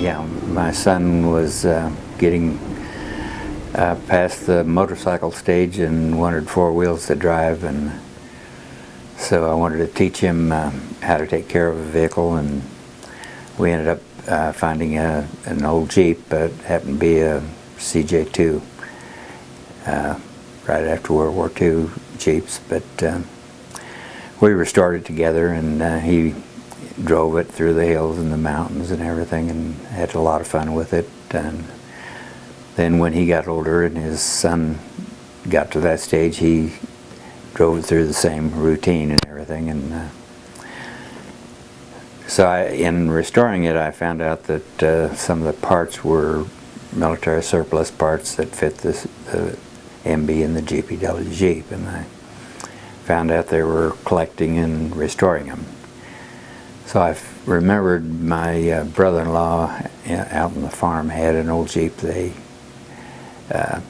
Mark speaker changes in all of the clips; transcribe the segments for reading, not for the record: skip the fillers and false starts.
Speaker 1: Yeah, my son was getting past the motorcycle stage and wanted four wheels to drive, and so I wanted to teach him how to take care of a vehicle, and we ended up finding an old Jeep, but it happened to be a CJ2, right after World War II Jeeps, but we restored it together, and he drove it through the hills and the mountains and everything, and had a lot of fun with it. And then when he got older and his son got to that stage, he drove it through the same routine and everything. And so in restoring it, I found out that some of the parts were military surplus parts that fit the MB and the GPW Jeep, and I found out they were collecting and restoring them. So I remembered my brother-in-law out on the farm had an old Jeep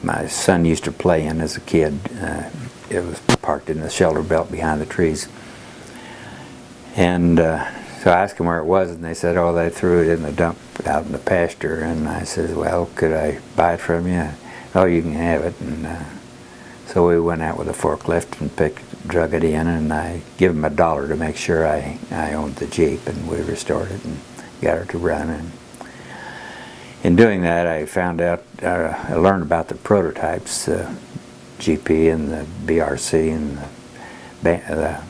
Speaker 1: my son used to play in as a kid. It was parked in the shelter belt behind the trees. And so I asked them where it was, and they said, oh, they threw it in the dump out in the pasture. And I said, well, could I buy it from you? Oh, you can have it. And so we went out with a forklift and drug it in, and I gave him $1 to make sure I owned the Jeep, and we restored it and got her to run. And in doing that, I found out, I learned about the prototypes, the GP and the BRC and the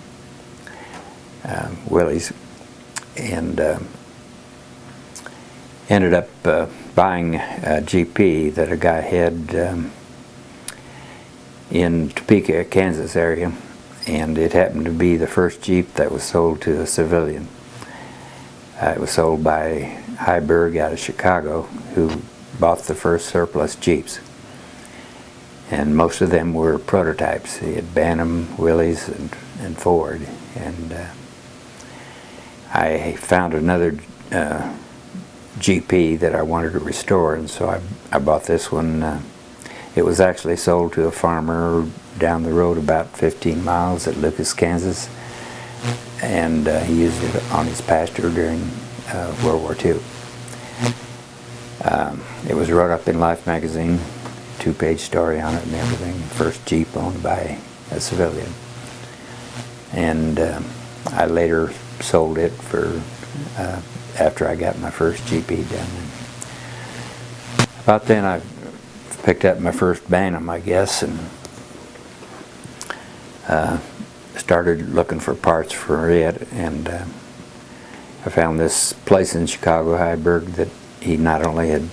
Speaker 1: Willys, and ended up buying a GP that a guy had in Topeka, Kansas area, and it happened to be the first Jeep that was sold to a civilian. It was sold by Heiberg out of Chicago, who bought the first surplus Jeeps, and most of them were prototypes. He had Bantam, Willys, and Ford, and I found another GP that I wanted to restore, and so I bought this one. It was actually sold to a farmer down the road about 15 miles at Lucas, Kansas, and he used it on his pasture during World War II. It was wrote up in Life magazine, 2-page story on it and everything. First Jeep owned by a civilian. And I later sold it for after I got my first GP done. And about then I picked up my first Bantam, I guess, and started looking for parts for it, and I found this place in Chicago, Heiberg, that he not only had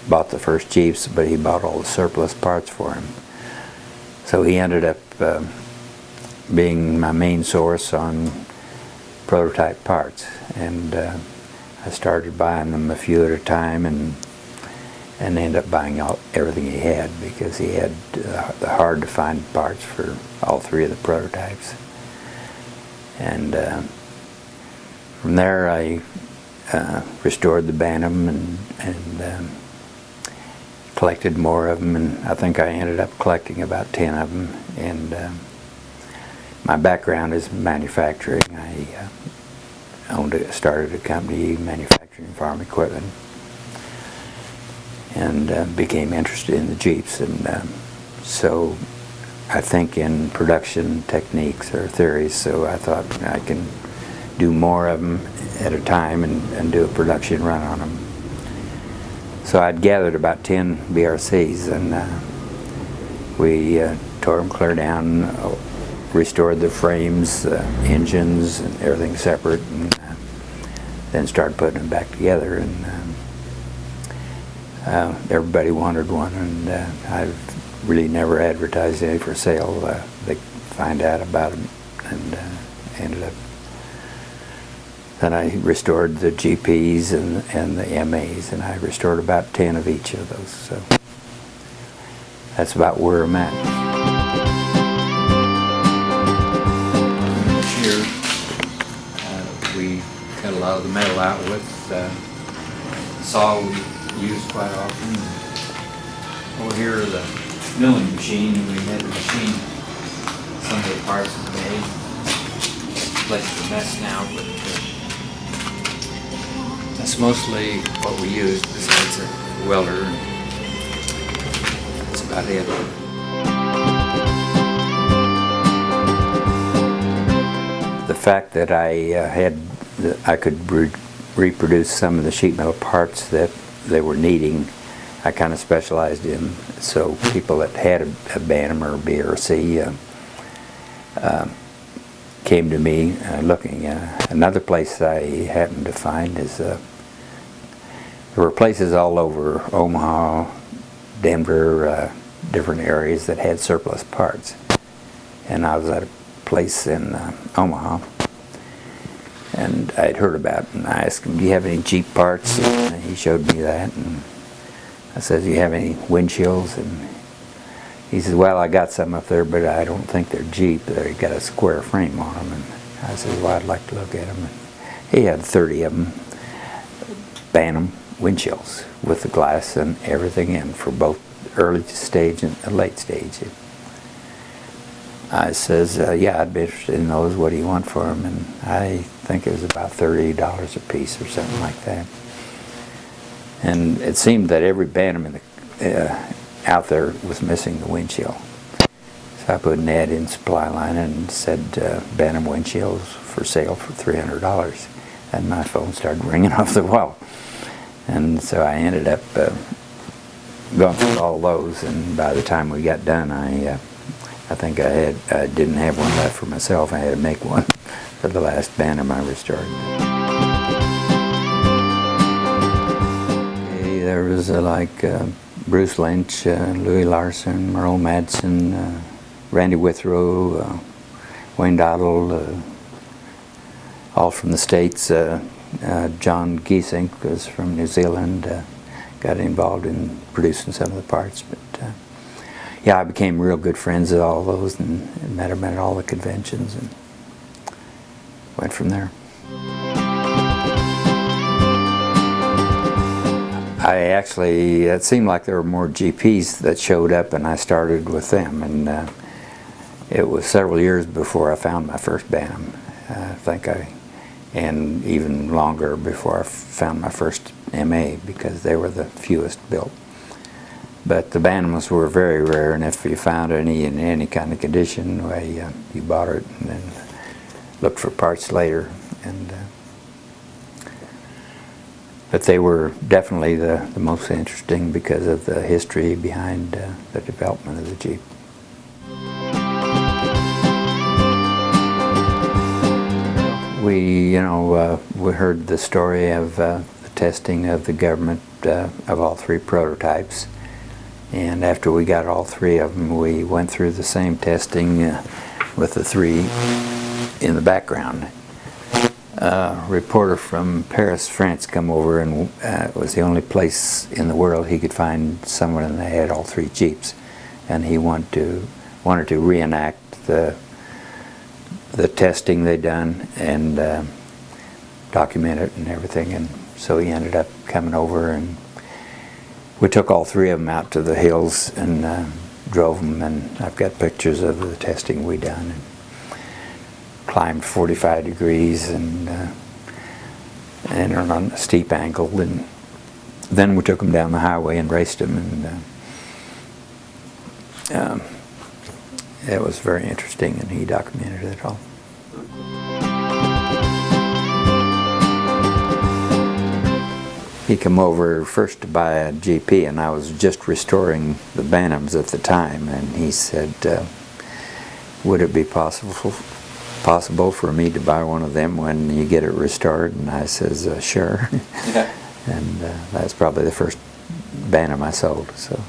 Speaker 1: bought the first Jeeps, but he bought all the surplus parts for him. So he ended up being my main source on prototype parts, and I started buying them a few at a time, and ended up buying everything he had, because he had the hard to find parts for all three of the prototypes. And from there I restored the Bantam and collected more of them, and I think I ended up collecting about 10 of them. And my background is manufacturing. I started a company manufacturing farm equipment, and became interested in the Jeeps, and so I think in production techniques or theories, so I thought I can do more of them at a time and do a production run on them. So I'd gathered about 10 BRCs, and we tore them clear down, restored the frames, engines, and everything separate, and then started putting them back together. And everybody wanted one, and I've really never advertised any for sale. They find out about them, and ended up. Then I restored the GPs and the MAs, and I restored about 10 of each of those. So that's about where I'm at. Here, we cut a lot of the metal out with saw we use quite often. Over here is the milling machine, and we had to machine some of the parts of the made. This place is a mess now, but that's mostly what we use besides a welder. That's about it. The fact that I could reproduce some of the sheet metal parts that they were needing, I kind of specialized in. So people that had a Bantam or a BRC came to me looking. Another place I happened to find is there were places all over Omaha, Denver, different areas that had surplus parts. And I was at a place in Omaha, and I'd heard about it, and I asked him, do you have any Jeep parts? And he showed me that, and I said, do you have any windshields? And he said, well, I got some up there, but I don't think they're Jeep. They got a square frame on them. And I said, well, I'd like to look at them. And he had 30 of them, Bantam windshields with the glass and everything in for both early stage and late stage. I says, yeah, I'd be interested in those. What do you want for them? And I think it was about $30 a piece or something like that. And it seemed that every Bantam out there was missing the windshield. So I put an ad in Supply Line and said, Bantam windshields for sale for $300. And my phone started ringing off the wall. And so I ended up going through all those, and by the time we got done, I think I didn't have one left for myself. I had to make one for the last Bantam I restored. Okay, there was like Bruce Lynch, Louis Larson, Merle Madsen, Randy Withrow, Wayne Dowdle, all from the States. John Giesink was from New Zealand, got involved in producing some of the parts. But yeah, I became real good friends with all those, and met them at all the conventions, and went from there. It seemed like there were more GPs that showed up, and I started with them, and it was several years before I found my first Bantam. And even longer before I found my first MA, because they were the fewest built. But the Bantams were very rare, and if you found any in any kind of condition, well, you bought it and then looked for parts later. But they were definitely the most interesting because of the history behind the development of the Jeep. We heard the story of the testing of the government of all three prototypes, and after we got all three of them, we went through the same testing with the three in the background. A reporter from Paris, France, come over, and it was the only place in the world he could find someone that had all three Jeeps, and he wanted to reenact the testing they done and document it and everything. And so he ended up coming over, and we took all three of them out to the hills and drove them, and I've got pictures of the testing we done. And climbed 45 degrees and on a steep angle, and then we took them down the highway and raced them, and it was very interesting, and he documented it all. He came over first to buy a GP, and I was just restoring the Bantams at the time, and he said, would it be possible for me to buy one of them when you get it restored? And I says, sure. Yeah. And that's probably the first Bantam I sold. So.